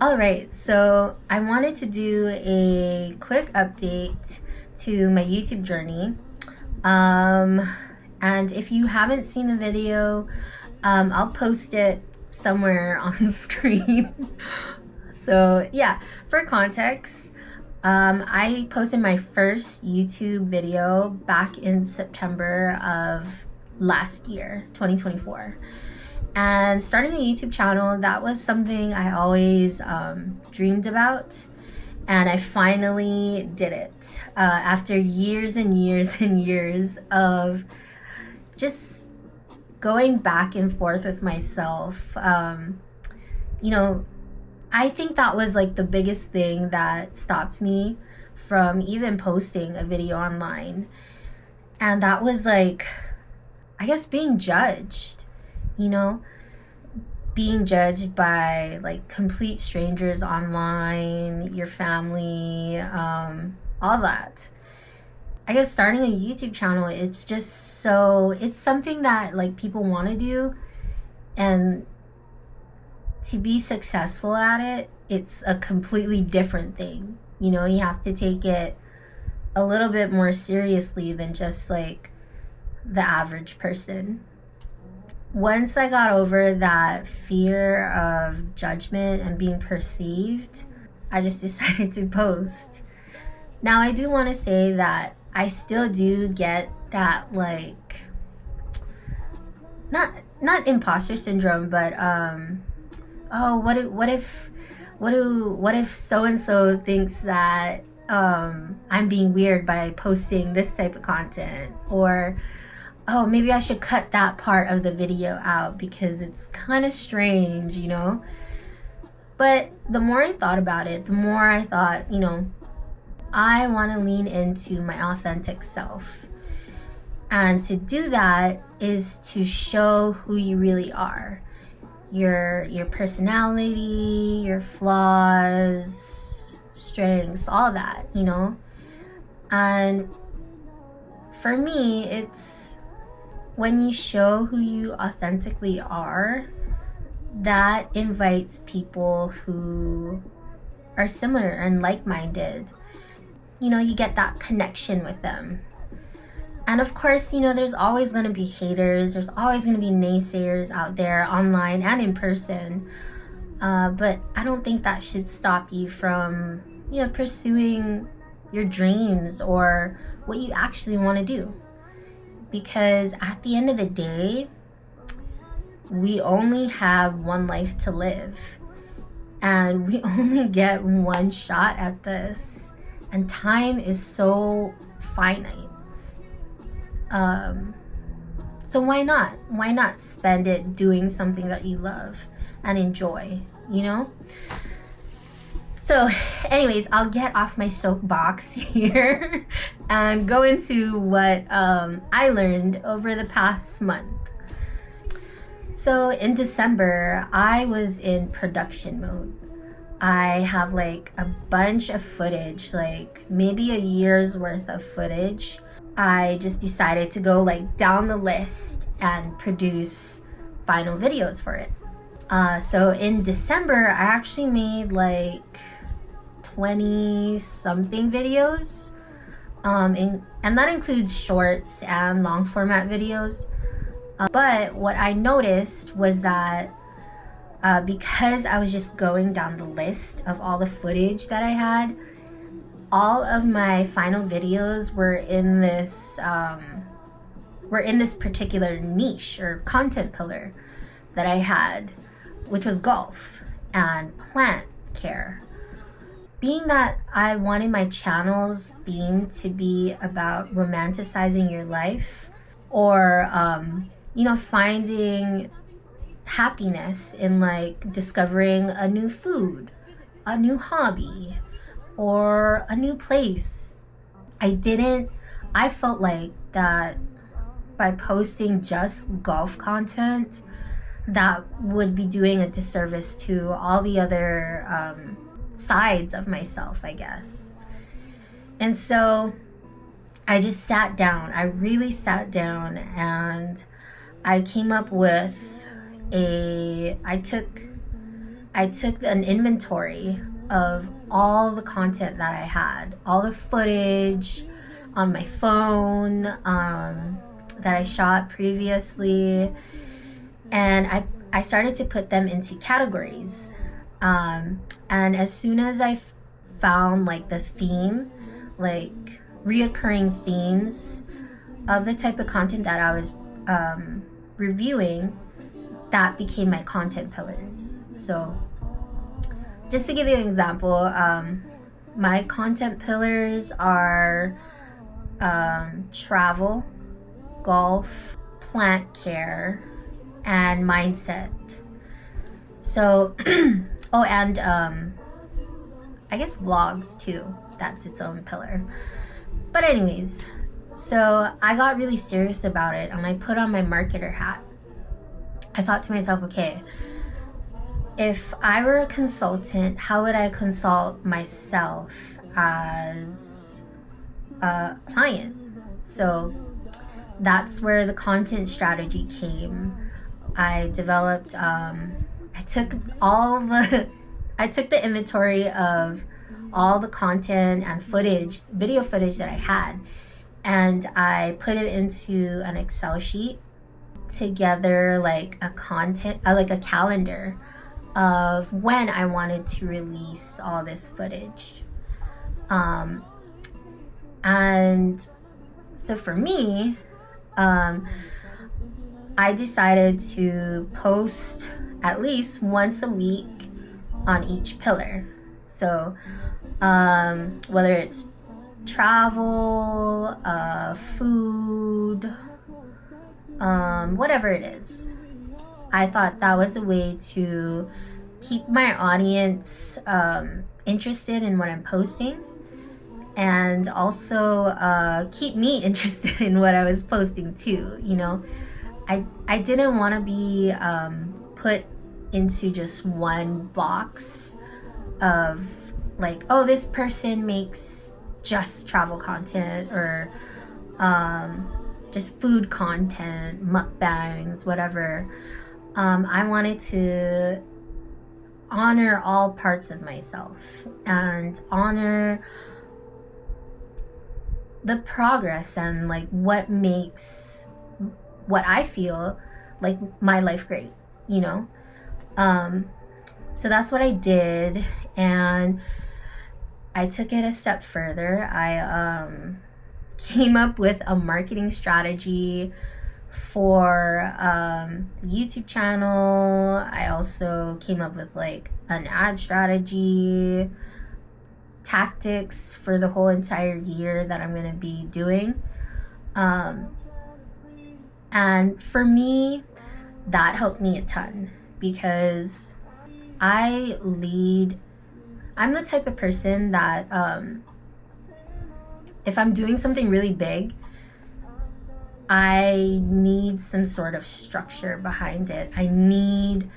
All right, so I wanted to do a quick update to my YouTube journey. Um, and if you haven't seen the video, I'll post it somewhere on screen. So yeah, for context, I posted my first YouTube video back in September of last year, 2024. And starting a YouTube channel, that was something I always dreamed about. And I finally did it after years and years and years of just going back and forth with myself. You know, I think that was like the biggest thing that stopped me from even posting a video online. And that was like, I guess, being judged, you know, being judged by like complete strangers online, your family, all that. I guess starting a YouTube channel, it's something that like people want to do, and to be successful at it, it's a completely different thing. You know, you have to take it a little bit more seriously than just like the average person. Once I got over that fear of judgment and being perceived, I just decided to post. Now, I do want to say that I still do get that, like, not imposter syndrome, but oh, what if so and so thinks that I'm being weird by posting this type of content, or oh, maybe I should cut that part of the video out because it's kind of strange, you know? But the more I thought about it, the more I thought, you know, I want to lean into my authentic self. And to do that is to show who you really are. Your personality, your flaws, strengths, all that, you know? And for me, it's when you show who you authentically are, that invites people who are similar and like-minded. You know, you get that connection with them. And of course, you know, there's always going to be haters. There's always going to be naysayers out there online and in person. But I don't think that should stop you from, you know, pursuing your dreams or what you actually want to do. Because at the end of the day, we only have one life to live, and we only get one shot at this, and time is so finite. So why not spend it doing something that you love and enjoy, you know? So anyways, I'll get off my soapbox here and go into what I learned over the past month. So in December, I was in production mode. I have like a bunch of footage, like maybe a year's worth of footage. I just decided to go like down the list and produce final videos for it. So in December, I actually made like 20 something videos, and that includes shorts and long format videos. But what I noticed was that because I was just going down the list of all the footage that I had, all of my final videos were in this particular niche or content pillar that I had, which was golf and plant care. Being that I wanted my channel's theme to be about romanticizing your life, or you know, finding happiness in like discovering a new food, a new hobby, or a new place. I felt like that by posting just golf content, that would be doing a disservice to all the other sides of myself, I guess. And so I just sat down. I really sat down, and I came up with I I took an inventory of all the content that I had, all the footage on my phone that I shot previously, and I started to put them into categories. And as soon as I found like the theme, like reoccurring themes of the type of content that I was reviewing, that became my content pillars. So just to give you an example, my content pillars are travel, golf, plant care, and mindset. So, oh, and I guess vlogs too. That's its own pillar. But anyways, so I got really serious about it and I put on my marketer hat. I thought to myself, okay, if I were a consultant, how would I consult myself as a client? So that's where the content strategy came. I developed, I took the inventory of all the content and footage, video footage that I had, and I put it into an Excel sheet together, like a calendar of when I wanted to release all this footage. And so for me, I decided to post at least once a week on each pillar. So whether it's travel, food, whatever it is, I thought that was a way to keep my audience interested in what I'm posting, and also keep me interested in what I was posting too. You know, I didn't want to be put into just one box of like, oh, this person makes just travel content or just food content, mukbangs, whatever. I wanted to honor all parts of myself and honor the progress and like what makes what I feel like my life great, you know? So that's what I did, and I took it a step further. I came up with a marketing strategy for the YouTube channel. I also came up with like an ad strategy, tactics for the whole entire year that I'm going to be doing. And for me, that helped me a ton because I'm the type of person that if I'm doing something really big, I need some sort of structure behind it. I need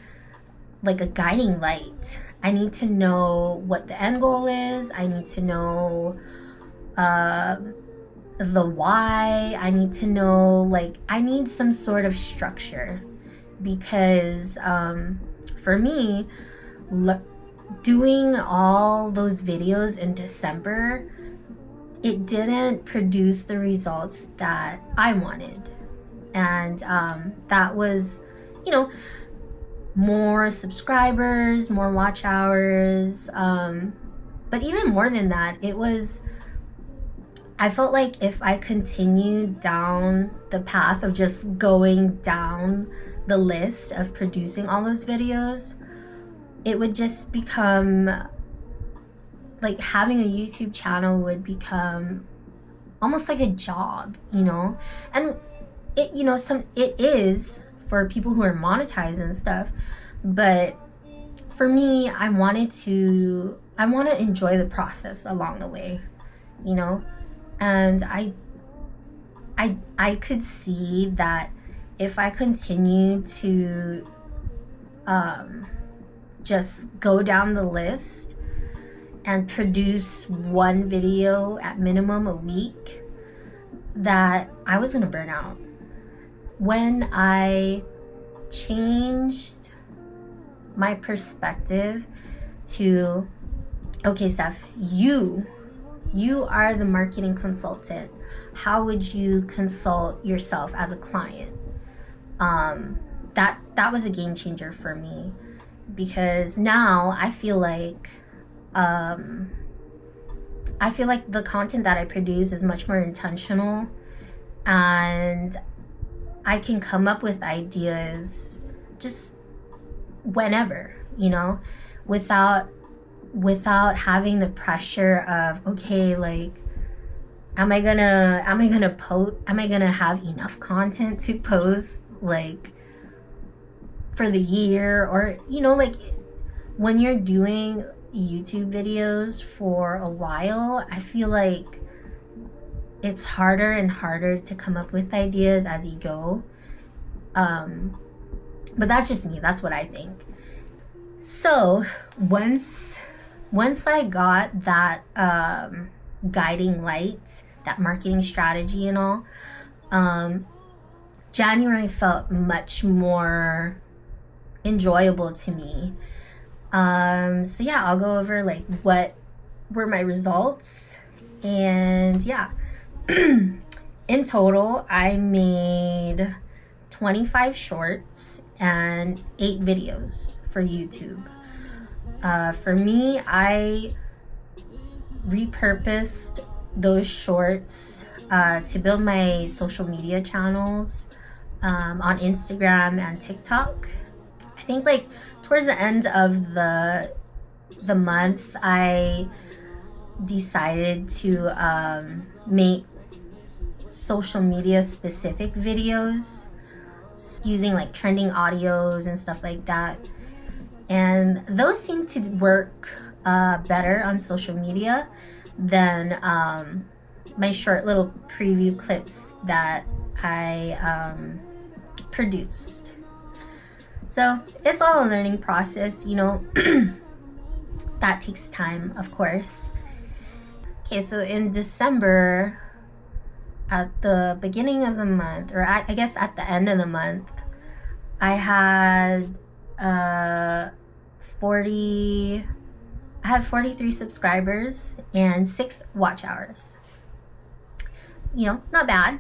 like a guiding light. I need to know what the end goal is. I need to know the why. I need to know, like, I need some sort of structure because for me, doing all those videos in December, it didn't produce the results that I wanted. And that was, you know, more subscribers, more watch hours. But even more than that, I felt like if I continued down the path of just going down the list of producing all those videos, it would just become like having a YouTube channel would become almost like a job, you know? And it, you know, it is for people who are monetized and stuff, but for me, I want to enjoy the process along the way, you know? And I could see that if I continue to just go down the list and produce one video at minimum a week, that I was gonna burn out. When I changed my perspective to, okay, Steph, you are the marketing consultant. How would you consult yourself as a client? That was a game changer for me, because now I feel like the content that I produce is much more intentional, and I can come up with ideas just whenever, without having the pressure of, okay, like, am I gonna have enough content to post, like, for the year? Or, like, when you're doing YouTube videos for a while, I feel like it's harder and harder to come up with ideas as you go. But that's just me. That's what I think. So once I got that guiding light, that marketing strategy and all, January felt much more enjoyable to me. So yeah, I'll go over like what were my results. And yeah, in total, I made 25 shorts and 8 videos for YouTube. For me, I repurposed those shorts to build my social media channels on Instagram and TikTok. I think like towards the end of the month, I decided to make social media specific videos using like trending audios and stuff like that. And those seem to work better on social media than my short little preview clips that I produced. So it's all a learning process, that takes time, of course. Okay, so in December, at the beginning of the month, or I guess at the end of the month, I had 43 subscribers and 6 watch hours. Not bad.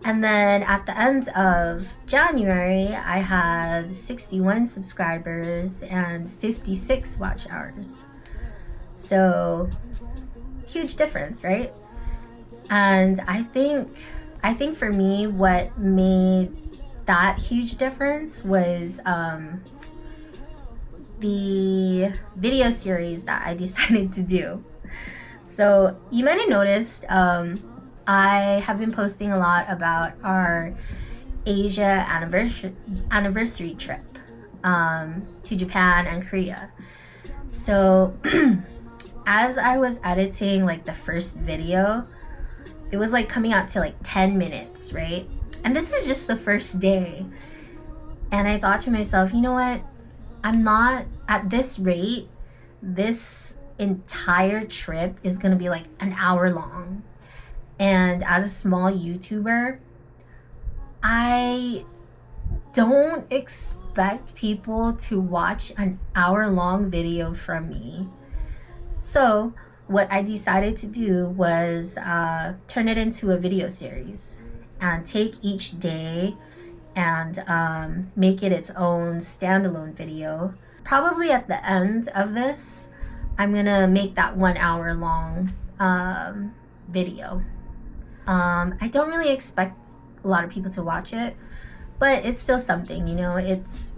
And then at the end of January, I had 61 subscribers and 56 watch hours. So huge difference, right? And I think for me, what made that huge difference was the video series that I decided to do. So you might have noticed I have been posting a lot about our Asia anniversary trip to Japan and Korea. So as I was editing like the first video, it was like coming out to like 10 minutes, right? And this was just the first day. And I thought to myself, you know what? I'm not, at this rate, this entire trip is gonna be like an hour long. And as a small YouTuber, I don't expect people to watch an hour-long video from me. So what I decided to do was turn it into a video series and take each day and make it its own standalone video. Probably at the end of this, I'm gonna make that 1 hour long video. I don't really expect a lot of people to watch it, but it's still something, it's,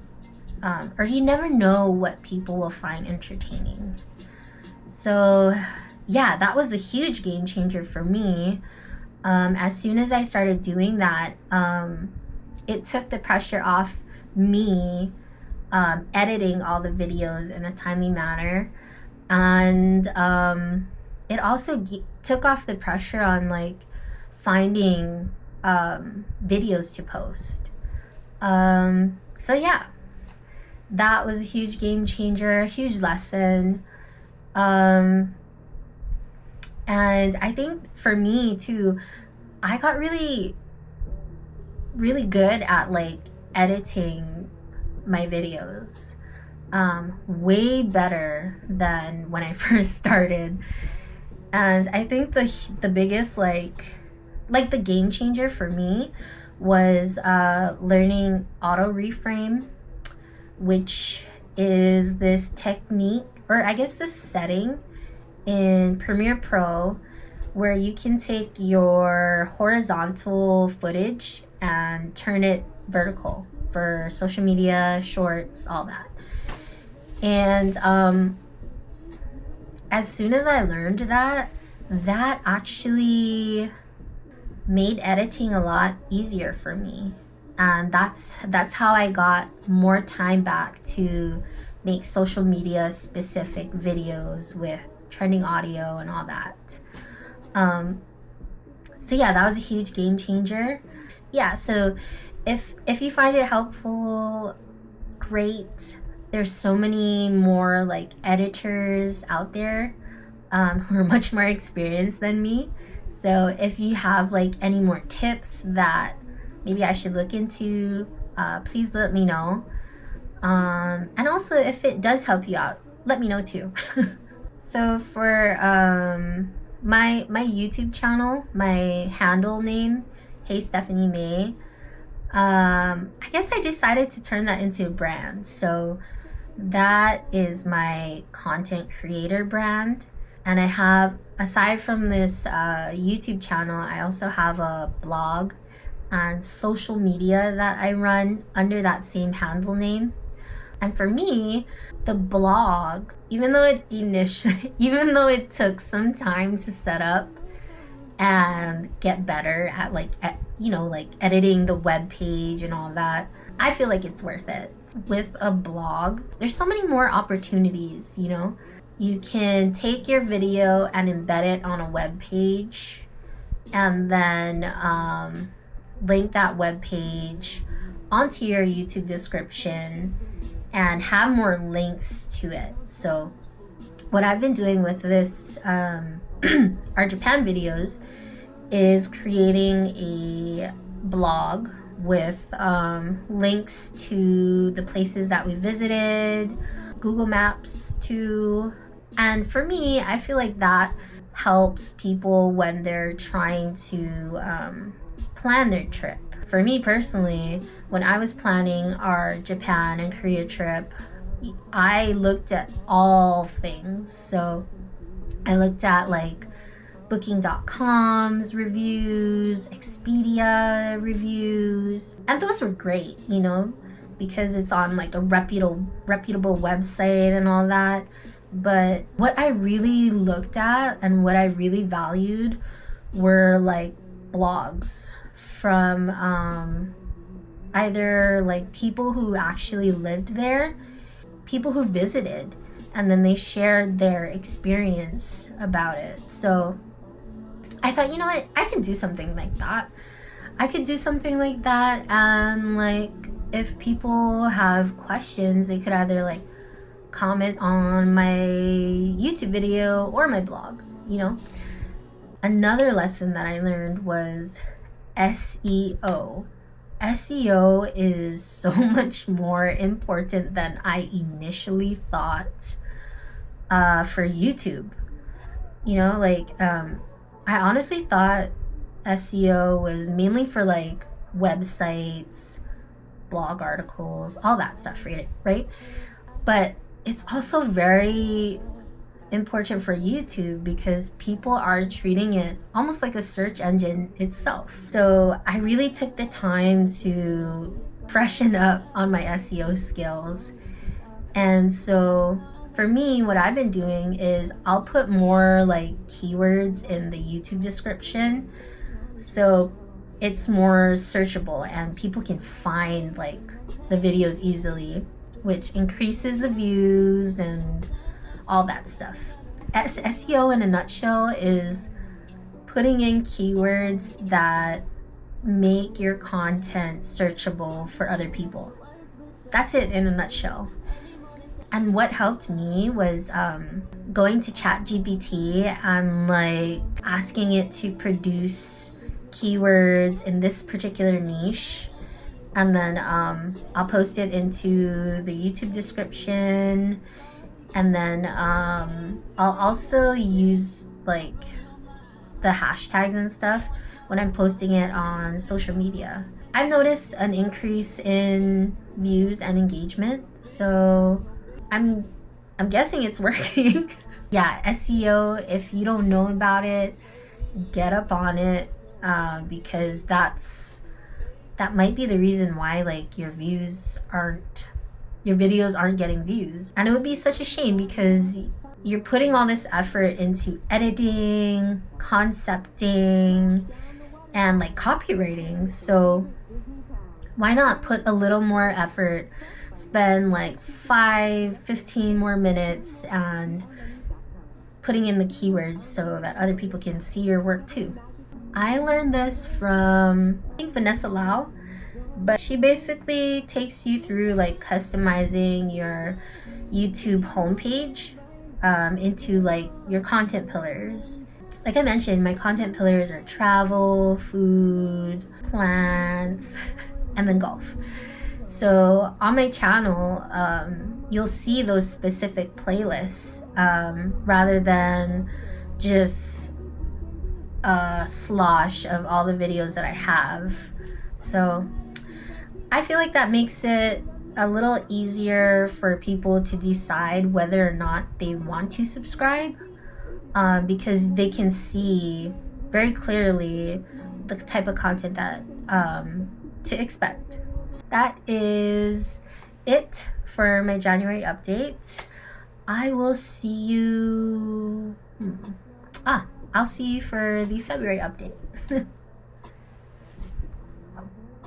or you never know what people will find entertaining. So yeah, that was a huge game changer for me. As soon as I started doing that, it took the pressure off me editing all the videos in a timely manner. And it also took off the pressure on like finding videos to post. So yeah, that was a huge game changer, a huge lesson. And I think for me too, I got really, really good at like editing my videos. Way better than when I first started. And I think the biggest like the game changer for me was learning auto reframe, which is this technique, or I guess this setting in Premiere Pro, where you can take your horizontal footage and turn it vertical for social media, shorts, all that. And as soon as I learned that actually made editing a lot easier for me. And that's how I got more time back to make social media specific videos with trending audio and all that. So yeah, that was a huge game changer. Yeah, so if you find it helpful, great. There's so many more like editors out there who are much more experienced than me. So if you have like any more tips that maybe I should look into, please let me know. And also, if it does help you out, let me know too. So for my YouTube channel, my handle name, Hey Stephanie May, I guess I decided to turn that into a brand. So that is my content creator brand. And I have, aside from this YouTube channel, I also have a blog and social media that I run under that same handle name. And for me, the blog, even though it took some time to set up and get better at like editing the web page and all that, I feel like it's worth it. With a blog, there's so many more opportunities, you know? You can take your video and embed it on a web page and then link that web page onto your YouTube description and have more links to it. So what I've been doing with this our Japan videos is creating a blog with links to the places that we visited, Google Maps too. And for me, I feel like that helps people when they're trying to plan their trip. For me personally, when I was planning our Japan and Korea trip, I looked at all things. So I looked at like Booking.com's reviews, Expedia reviews, and those were great, you know, because it's on like a reputable website and all that. But what I really looked at and what I really valued were like blogs from either like people who actually lived there, people who visited, and then they shared their experience about it. So I thought, you know what, I can do something like that. And like if people have questions, they could either like comment on my YouTube video or my blog, you know. Another lesson that I learned was SEO. SEO is so much more important than I initially thought for YouTube. You know, like I honestly thought SEO was mainly for like websites, blog articles, all that stuff, right? But it's also very important for YouTube because people are treating it almost like a search engine itself. So I really took the time to freshen up on my SEO skills. And so for me, what I've been doing is I'll put more like keywords in the YouTube description so it's more searchable and people can find like the videos easily, which increases the views and all that stuff. SEO in a nutshell is putting in keywords that make your content searchable for other people. That's it in a nutshell. And what helped me was going to ChatGPT and like asking it to produce keywords in this particular niche and then I'll post it into the YouTube description, and then I'll also use like the hashtags and stuff when I'm posting it on social media. I've noticed an increase in views and engagement, so I'm guessing it's working. Yeah, SEO, if you don't know about it, get up on it, because that might be the reason why like your videos aren't getting views. And it would be such a shame because you're putting all this effort into editing, concepting, and like copywriting. So why not put a little more effort, spend like 5-15 more minutes and putting in the keywords so that other people can see your work too. I learned this from, I think, Vanessa Lau, but she basically takes you through like customizing your YouTube homepage into like your content pillars. Like I mentioned, my content pillars are travel, food, plants, and then golf. So on my channel, you'll see those specific playlists rather than just a slosh of all the videos that I have. So I feel like that makes it a little easier for people to decide whether or not they want to subscribe, because they can see very clearly the type of content that to expect. So that is it for my January update. I will see you. I'll see you for the February update.